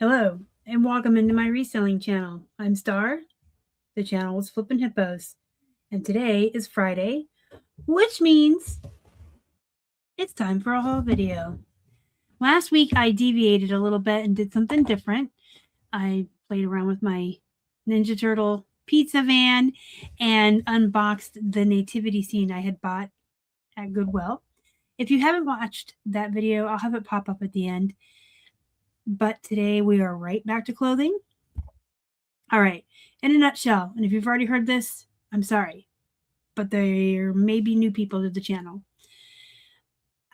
Hello, and welcome into my reselling channel. I'm Star. The channel is Flippin' Hippos, and today is Friday, which means it's time for a haul video. Last week, I deviated a little bit and did something different. I played around with my Ninja Turtle pizza van and unboxed the nativity scene I had bought at Goodwill. If you haven't watched that video, I'll have it pop up at the end. But today we are right back to clothing. All right, in a nutshell, and if you've already heard this, I'm sorry, but there may be new people to the channel.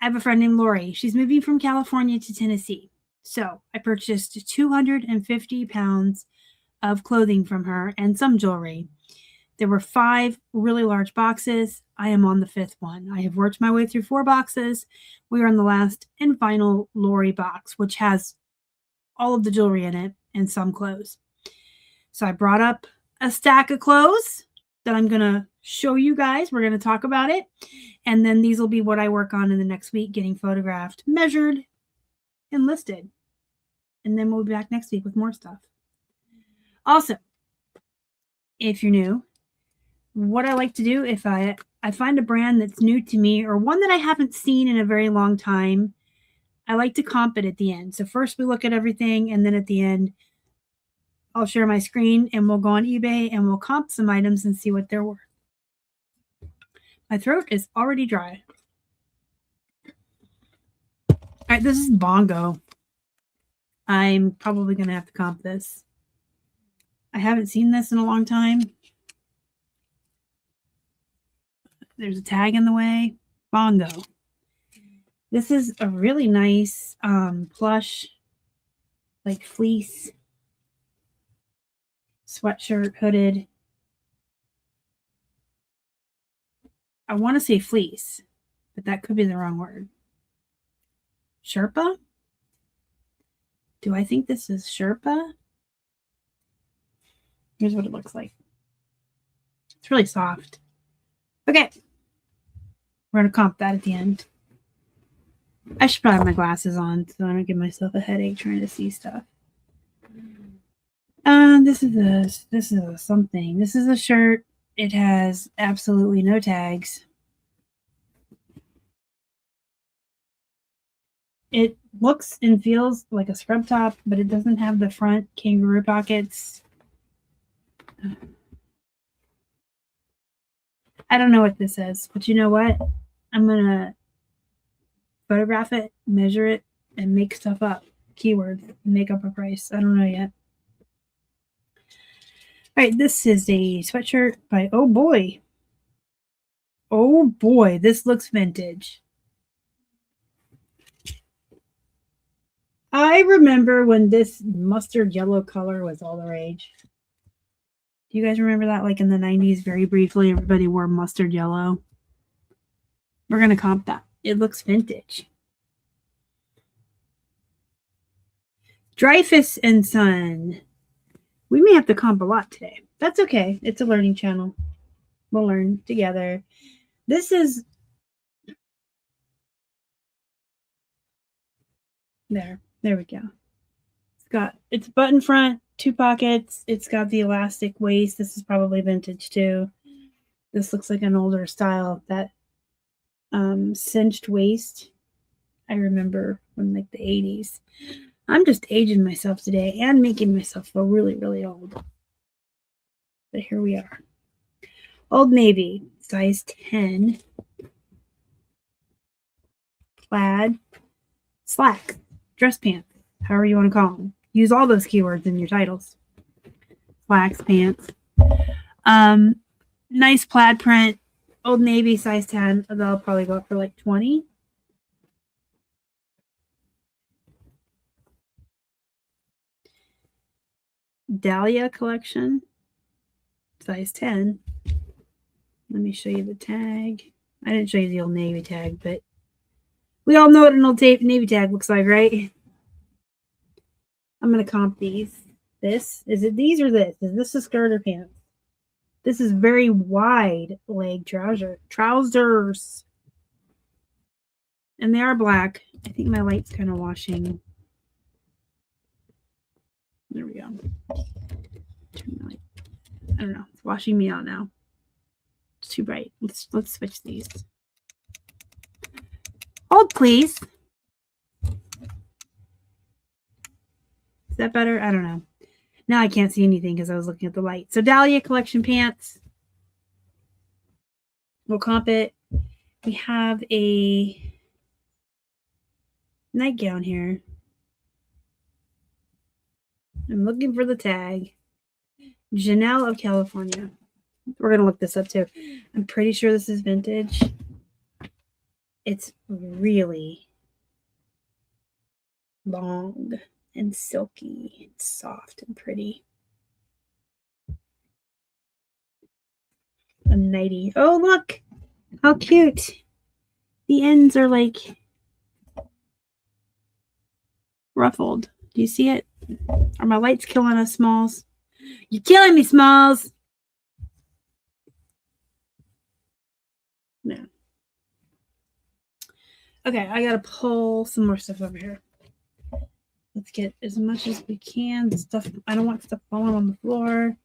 I have a friend named Lori. She's moving from California to Tennessee. So I purchased 250 pounds of clothing from her and some jewelry. There were 5 really large boxes. I am on the 5th one. I have worked my way through 4 boxes. We are on the last and final Lori box, which has all of the jewelry in it and some clothes. So I brought up a stack of clothes that I'm going to show you guys. We're going to talk about it. And then these will be what I work on in the next week, getting photographed, measured, and listed. And then we'll be back next week with more stuff. Also, if you're new, what I like to do if I find a brand that's new to me or one that I haven't seen in a very long time, I like to comp it at the end. So first we look at everything, and then at the end, I'll share my screen and we'll go on eBay and we'll comp some items and see what they're worth. My throat is already dry. All right, this is Bongo. I'm probably going to have to comp this. I haven't seen this in a long time. There's a tag in the way. Bongo. This is a really nice plush, like fleece sweatshirt, hooded. I want to say fleece, but that could be the wrong word. Sherpa? Do I think this is Sherpa? Here's what it looks like. It's really soft. Okay. We're going to comp that at the end. I should probably have my glasses on so I don't give myself a headache trying to see stuff. This is a something. This is a shirt. It has absolutely no tags. It looks and feels like a scrub top, but it doesn't have the front kangaroo pockets. I don't know what this is, but you know what? I'm going to photograph it, measure it, and make stuff up. Keywords, make up a price. I don't know yet. All right, this is a sweatshirt by Oh Boy. Oh boy, this looks vintage. I remember when this mustard yellow color was all the rage. Do you guys remember that? Like in the 90s, very briefly, everybody wore mustard yellow. We're going to comp that. It looks vintage. Dreyfuss and Son. We may have to comp a lot today. That's okay. It's a learning channel. We'll learn together. This is... There we go. It's button front, 2 pockets. It's got the elastic waist. This is probably vintage too. This looks like an older style. That cinched waist, I remember from like the 80s. I'm just aging myself today and making myself feel really, really old. But here we are. Old Navy, size 10. Plaid, slack, dress pants, however you want to call them. Use all those keywords in your titles. Slacks, pants. Nice plaid print. Old Navy, size 10. They'll probably go up for like 20. Dahlia collection, size 10. Let me show you the tag. I didn't show you the Old Navy tag, but we all know what an Old Navy tag looks like, right? I'm going to comp these. Is it these or this? Is this a skirt or pants? This is very wide leg trousers. And they are black. I think my light's kind of washing. There we go. I don't know. It's washing me out now. It's too bright. Let's switch these. Hold, please. Is that better? I don't know. Now I can't see anything because I was looking at the light. So Dahlia collection pants. We'll comp it. We have a nightgown here. I'm looking for the tag. Janelle of California. We're going to look this up too. I'm pretty sure this is vintage. It's really long and silky. It's soft and pretty. A nightie. Oh, look. How cute. The ends are like ruffled. Do you see it? Are my lights killing us, Smalls? You're killing me, Smalls. No. Okay, I gotta pull some more stuff over here. Let's get as much as we can. Stuff. I don't want stuff falling on the floor.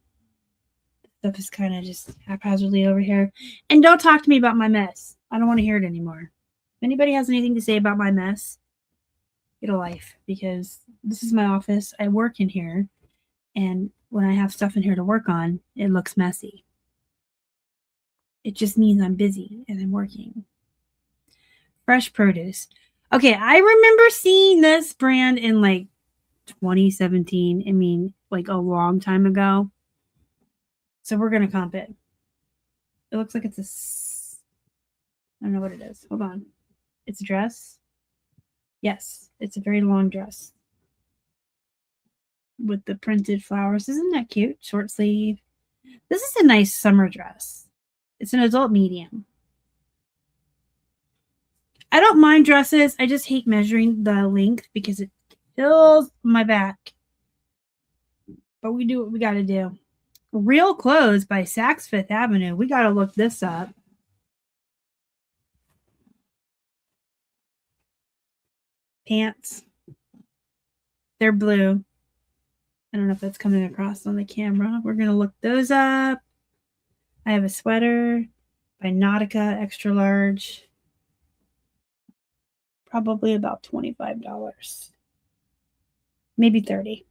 Stuff is kind of just haphazardly over here. And don't talk to me about my mess. I don't want to hear it anymore. If anybody has anything to say about my mess, get a life, because this is my office. I work in here, and when I have stuff in here to work on, it looks messy. It just means I'm busy and I'm working. Fresh produce. Okay, I remember seeing this brand in like 2017. I mean, like a long time ago. So we're going to comp it. It looks like it's I don't know what it is. Hold on. It's a dress. Yes, it's a very long dress with the printed flowers. Isn't that cute? Short sleeve. This is a nice summer dress. It's an adult medium. I don't mind dresses. I just hate measuring the length because it kills my back. But we do what we got to do. Real Clothes by Saks Fifth Avenue. We got to look this up. Pants. They're blue. I don't know if that's coming across on the camera. We're going to look those up. I have a sweater by Nautica, extra large. Probably about $25. Maybe $30.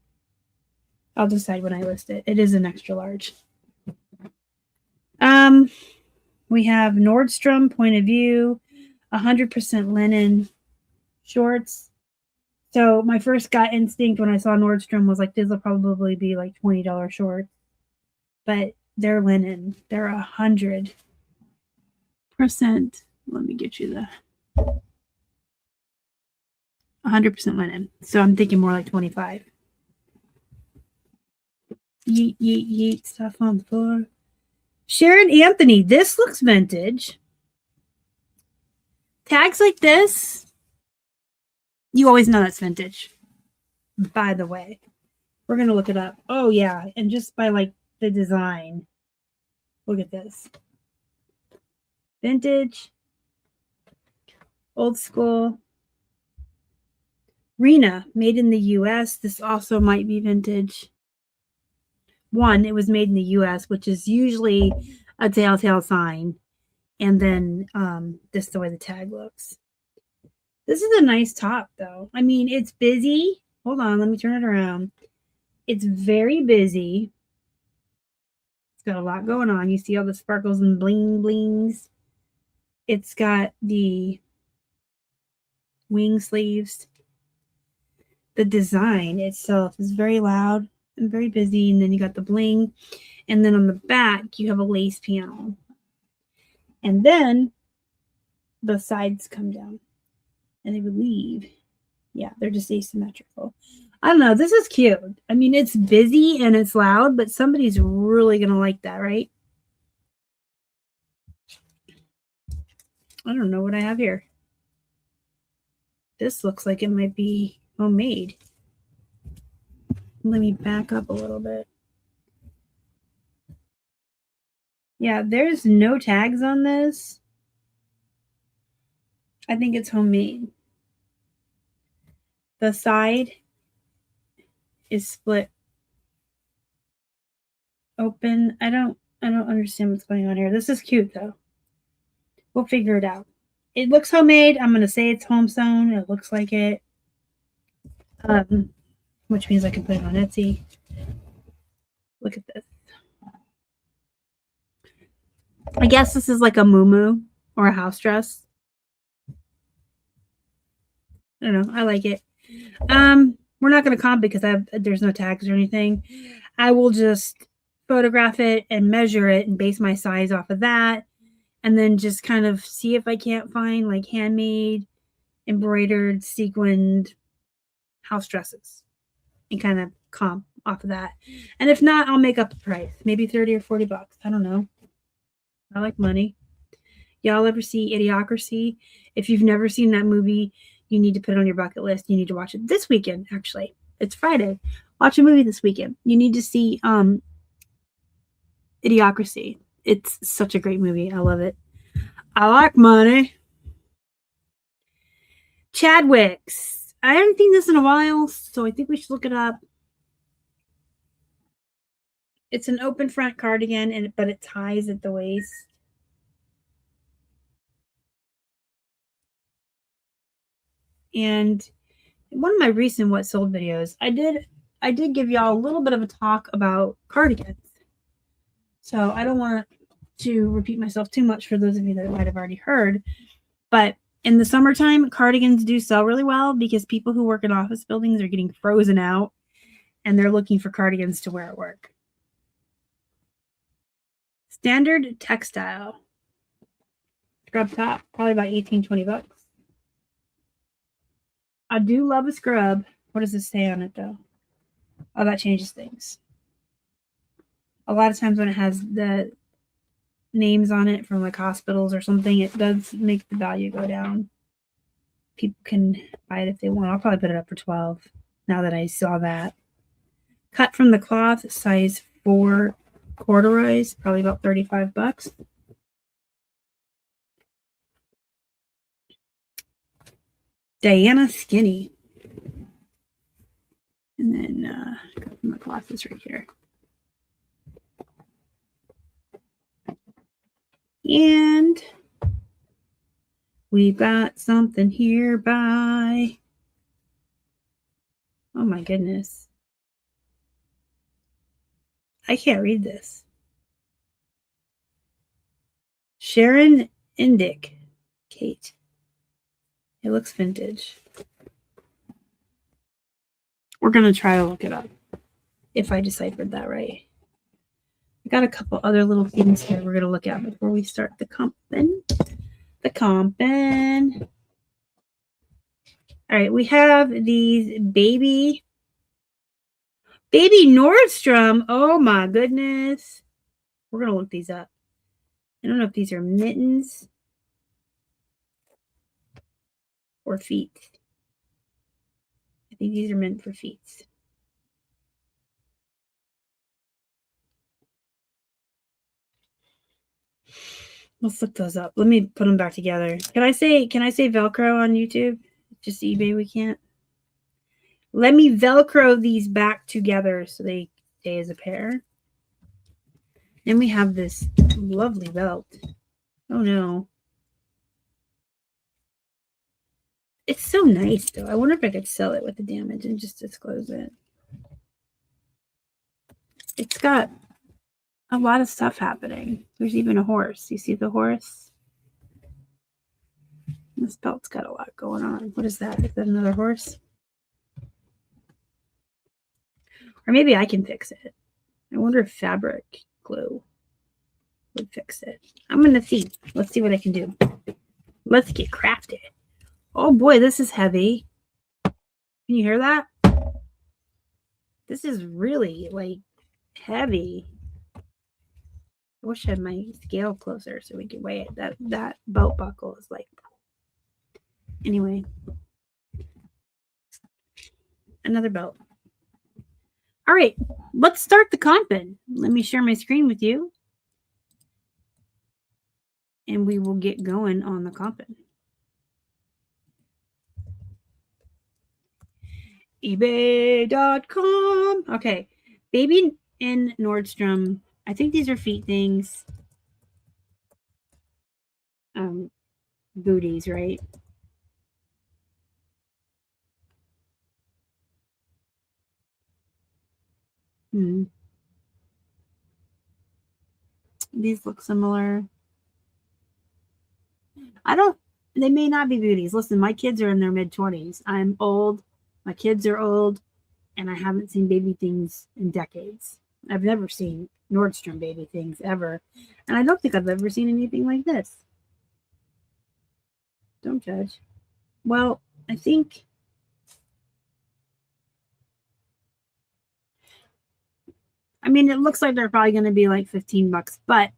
I'll decide when I list it. It is an extra large. We have Nordstrom Point of View, 100% linen shorts. So my first gut instinct when I saw Nordstrom was like, this will probably be like $20 shorts. But they're linen. They're 100%. Let me get you the 100% linen. So I'm thinking more like 25. Yeet, yeet, yeet. Stuff on the floor. Sharon Anthony. This looks vintage. Tags like this, you always know that's vintage. By the way, we're going to look it up. Oh, yeah. And just by like the design. Look at this. Vintage. Old school. Rena, made in the U.S. This also might be vintage. One, it was made in the U.S., which is usually a telltale sign. And then this is the way the tag looks. This is a nice top, though. I mean, it's busy. Hold on, let me turn it around. It's very busy. It's got a lot going on. You see all the sparkles and bling blings. It's got the wing sleeves. The design itself is very loud and very busy, and then you got the bling, and then on the back you have a lace panel, and then the sides come down, and I believe, yeah, they're just asymmetrical. I don't know. This is cute. I mean, it's busy and it's loud, but somebody's really gonna like that, right? I don't know what I have here. This looks like it might be homemade. Let me back up a little bit. Yeah, there's no tags on this. I think it's homemade. The side is split open. I don't understand what's going on here. This is cute though. We'll figure it out. It looks homemade. I'm gonna say it's home sewn. It looks like it. Which means I can put it on Etsy. Look at this. I guess this is like a muumuu or a house dress. I don't know. I like it. We're not going to comp because there's no tags or anything. I will just photograph it and measure it and base my size off of that. And then just kind of see if I can't find like handmade, embroidered, sequined house dresses and kind of comp off of that. And if not, I'll make up the price. Maybe 30 or 40 bucks. I don't know. I like money. Y'all ever see Idiocracy? If you've never seen that movie, you need to put it on your bucket list. You need to watch it this weekend, actually. It's Friday. Watch a movie this weekend. You need to see Idiocracy. It's such a great movie. I love it. I like money. Chadwick's. I haven't seen this in a while, so I think we should look it up. It's an open front cardigan, but it ties at the waist. And one of my recent What Sold videos, I did give y'all a little bit of a talk about cardigans. So I don't want to repeat myself too much for those of you that might have already heard. But in the summertime, cardigans do sell really well because people who work in office buildings are getting frozen out and they're looking for cardigans to wear at work. Standard textile. Scrub top, probably about 18, 20 bucks. I do love a scrub. What does this say on it, though? Oh, that changes things. A lot of times when it has the names on it from like hospitals or something, it does make the value go down. People can buy it if they want. I'll probably put it up for 12 now that I saw that. Cut from the cloth, size 4 corduroys, probably about 35 bucks. Diana Skinny. And then cut from the cloth is right here. And we've got something here by, oh my goodness. I can't read this. Sharon Indick. Kate. It looks vintage. We're going to try to look it up if I deciphered that right. I got a couple other little things here we're going to look at before we start the comping. All right, we have these baby Nordstrom. Oh my goodness. We're going to look these up. I don't know if these are mittens or feet. I think these are meant for feet. Let's look those up. Let me put them back together. Can I say Velcro on YouTube? Just eBay we can't. Let me Velcro these back together so they stay as a pair. Then we have this lovely belt. Oh no. It's so nice though. I wonder if I could sell it with the damage and just disclose it. It's got a lot of stuff happening. There's even a horse. You see the horse? This belt's got a lot going on. What is that? Is that another horse? Or maybe I can fix it. I wonder if fabric glue would fix it. I'm going to see. Let's see what I can do. Let's get crafted. Oh boy, this is heavy. Can you hear that? This is really like heavy. I wish I had my scale closer so we could weigh it. That belt buckle is like, anyway. Another belt. All right, let's start the comping. Let me share my screen with you. And we will get going on the comping. eBay.com. Okay, baby in Nordstrom I think these are feet things. Booties, right? These look similar. They may not be booties. Listen, my kids are in their mid-20s. I'm old. My kids are old. And I haven't seen baby things in decades. I've never seen Nordstrom baby things ever. And I don't think I've ever seen anything like this. Don't judge. Well, I think it looks like they're probably going to be like $15, but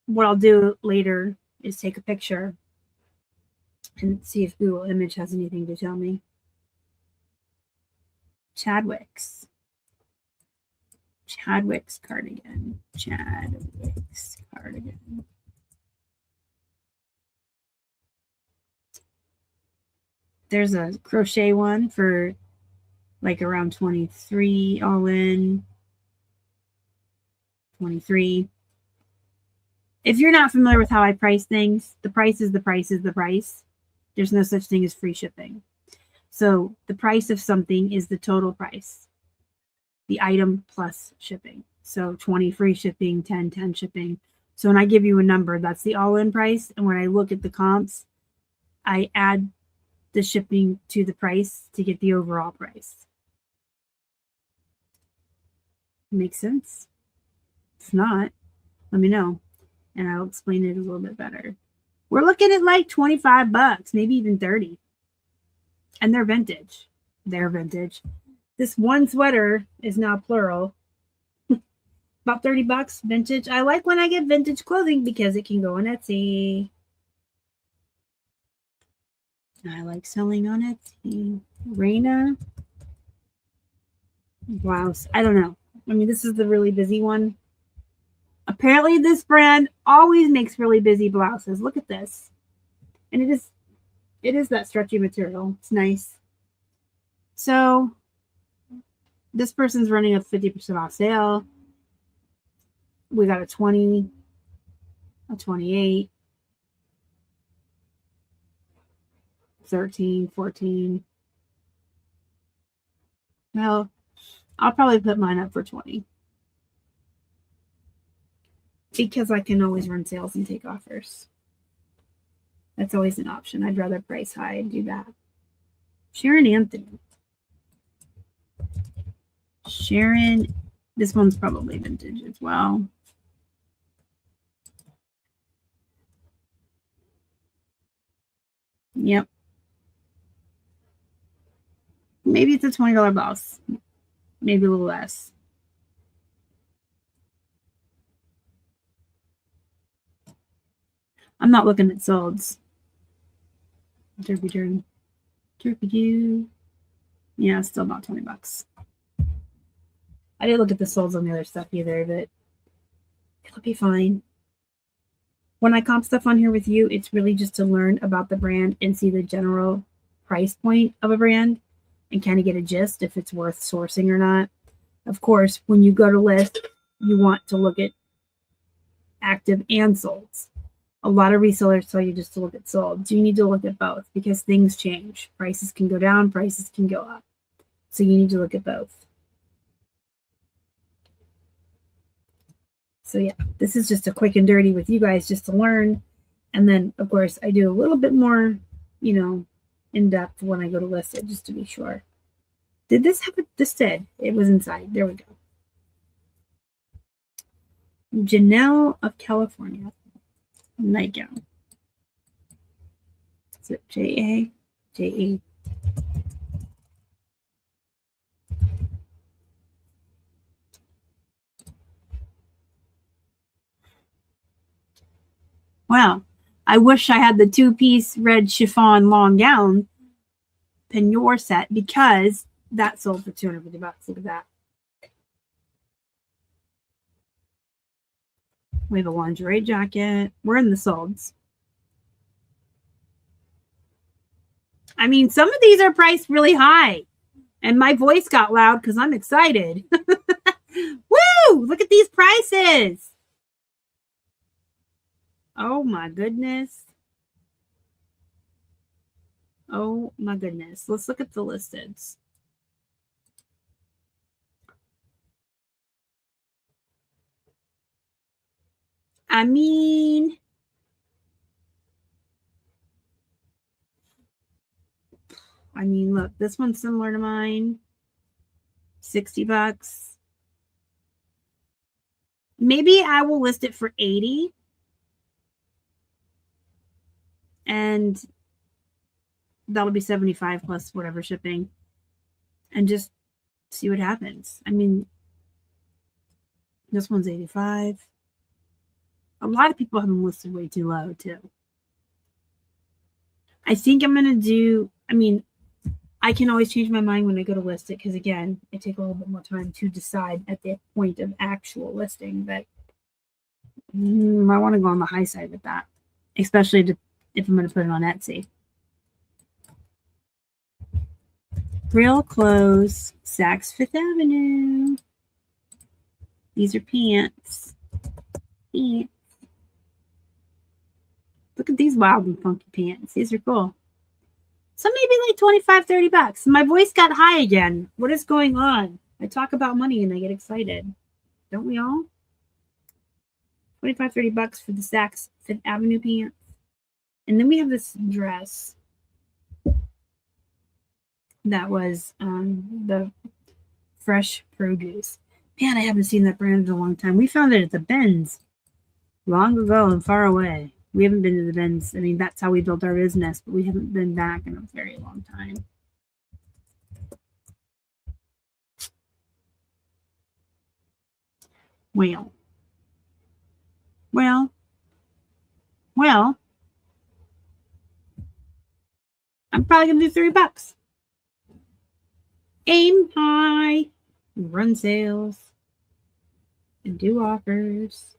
what I'll do later is take a picture and see if Google Image has anything to tell me. Chadwick's cardigan. Chadwick's cardigan. There's a crochet one for like around 23 all in. 23. If you're not familiar with how I price things, the price is the price is the price. There's no such thing as free shipping. So the price of something is the total price. The item plus shipping. So 20 free shipping, 10 shipping. So when I give you a number, that's the all-in price. And when I look at the comps, I add the shipping to the price to get the overall price. Makes sense? If not, let me know and I'll explain it a little bit better. We're looking at like $25, maybe even 30. And they're vintage. They're vintage. This one sweater is now plural. About $30 vintage. I like when I get vintage clothing because it can go on Etsy. I like selling on Etsy. Raina. Blouse. I don't know. This is the really busy one. Apparently this brand always makes really busy blouses. Look at this. And it is that stretchy material. It's nice. So this person's running a 50% off sale. We got a 20, a 28, 13, 14. Well, I'll probably put mine up for 20. Because I can always run sales and take offers. That's always an option. I'd rather price high and do that. Sharon Anthony. Sharon, this one's probably vintage as well. Yep. Maybe it's a $20 blouse. Maybe a little less. I'm not looking at solds. Derpy doo. Yeah, it's still about $20. I didn't look at the solds on the other stuff either, but it'll be fine. When I comp stuff on here with you, it's really just to learn about the brand and see the general price point of a brand and kind of get a gist if it's worth sourcing or not. Of course, when you go to list, you want to look at active and solds. A lot of resellers tell you just to look at solds. You need to look at both because things change. Prices can go down, prices can go up. So you need to look at both. So yeah, this is just a quick and dirty with you guys just to learn. And then, of course, I do a little bit more, in depth when I go to list it just to be sure. Did this have it? This did. It was inside. There we go. Janelle of California. Nightgown. Is it J-A? J-E. Wow. I wish I had the two-piece red chiffon long gown peignoir set because that sold for $250. Look at that. We have a lingerie jacket. We're in the solds. Some of these are priced really high. And my voice got loud because I'm excited. Woo! look at these prices. Oh my goodness. Oh my goodness. Let's look at the listeds. I mean, look, this one's similar to mine. $60. Maybe I will list it for $80. And that'll be $75 plus whatever shipping. And just see what happens. I mean, this one's $85. A lot of people have them listed way too low, too. I think I'm going to do, I mean, I can always change my mind when I go to list it because, again, it takes a little bit more time to decide at the point of actual listing. But I want to go on the high side with that, especially if I'm going to put it on Etsy. Real Clothes, Saks Fifth Avenue. These are pants. Pants. Look at these wild and funky pants. These are cool. So maybe like $25, $30. My voice got high again. What is going on? I talk about money and I get excited. Don't we all? $25, $30 for the Saks Fifth Avenue pants. And then we have this dress that was the Fresh Produce. Man, I haven't seen that brand in a long time. We found it at the Benz long ago and far away. We haven't been to the Benz. I mean, that's how we built our business, but we haven't been back in a very long time. Well, I'm probably going to do $3. Aim high, run sales, and do offers.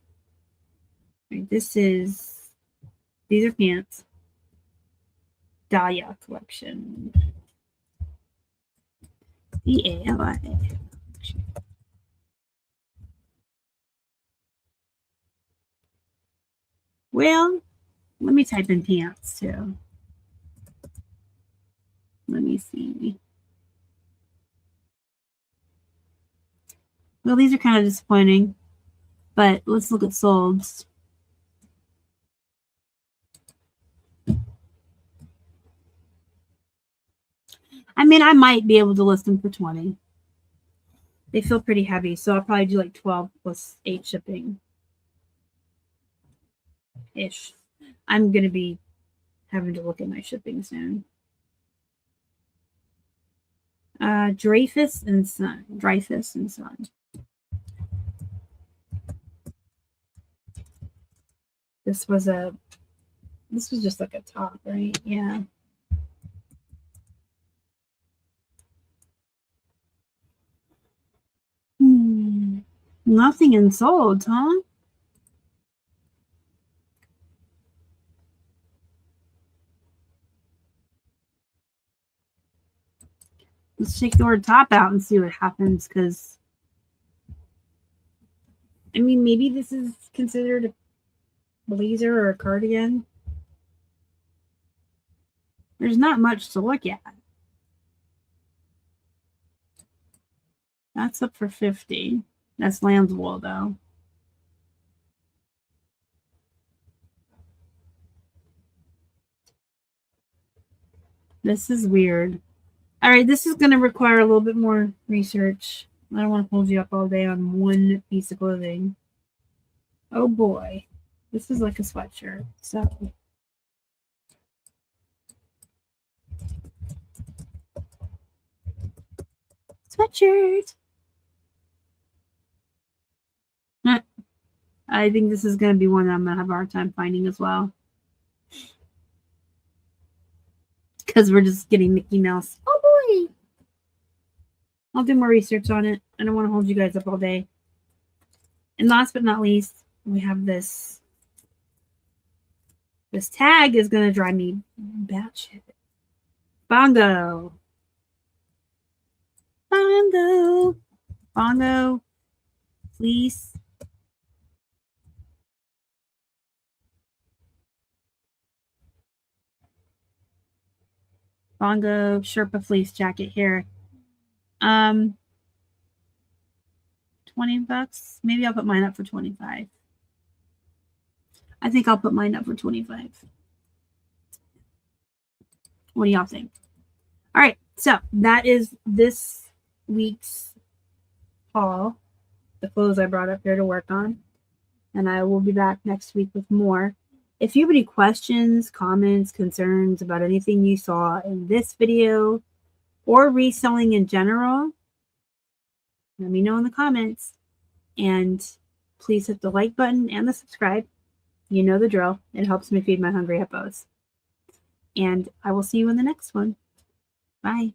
Right, these are pants. Dahlia collection. D-A-L-I-A. Well, let me type in pants too. Let me see. Well, these are kind of disappointing, but let's look at solds. I mean, I might be able to list them for $20. They feel pretty heavy, so I'll probably do like 12 plus 8 shipping. Ish. I'm going to be having to look at my shipping soon. Dreyfus and Son. Dreyfus and Son. This was just like a top, right? Yeah. Nothing in sold, huh? Let's take the word top out and see what happens, because I mean, maybe this is considered a blazer or a cardigan. There's not much to look at. That's up for $50. That's lamb's wool, though. This is weird. All right, this is going to require a little bit more research. I don't want to hold you up all day on one piece of clothing. Oh boy. This is like a sweatshirt. So sweatshirt. I think this is going to be one that I'm going to have a hard time finding as well. Because we're just getting Mickey Mouse. Oh boy. I'll do more research on it. I don't want to hold you guys up all day. And last but not least, we have this. This tag is going to drive me batshit. Bongo. Bongo. Bongo. fleece. Bongo Sherpa fleece jacket here. 20 bucks. Maybe I'll put mine up for 25. I think I'll put mine up for 25. What do y'all think? All right, so that is this week's haul, the clothes I brought up here to work on, and I will be back next week with more. If you have any questions, comments, concerns about anything you saw in this video or reselling in general, let me know in the comments. And please hit the like button and the subscribe. You know the drill. It helps me feed my hungry hippos. And I will see you in the next one. Bye.